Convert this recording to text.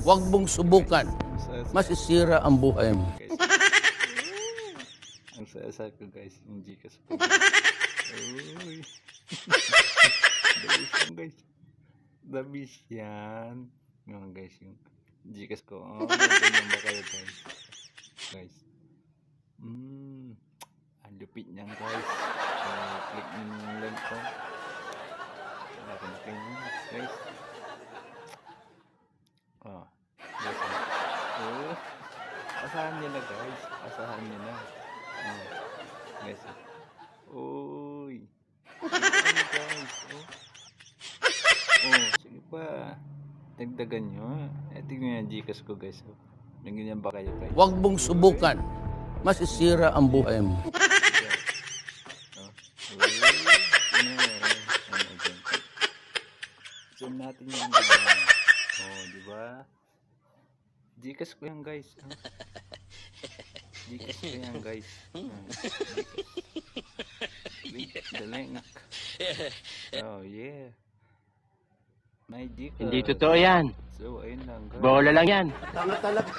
Huwag mong subukan. Masisira ang buhay mo. Ang saya ko guys, yung Gcash ko. Uy. Dabis yan guys. Dabis yan. Yung guys, yung Gcash ko. Oh, ganyan ba kayo guys? Guys. Ang lupit niyan guys. Click nyo yung link ko. Laki-laki nyo guys. Oh. Guys. Oh. Asahan nyo na guys. Asahan nyo na. Oh. Guys. Uy. Ano guys. Oh. Oh. Sige pa. Dagdagan nyo. Tingnan yung Gcash ko guys. Oh. Ganyan ba kayo guys? Huwag mong subukan. Masisira ang buhay mo. Zoom natin yung oh, di ba? Gcash ko yan guys. Gcash ko yan guys. Dalengak. Oh yeah. May Gcash. Hindi totoo yan. So ayun lang guys. Bola lang yan. Tanga talaga.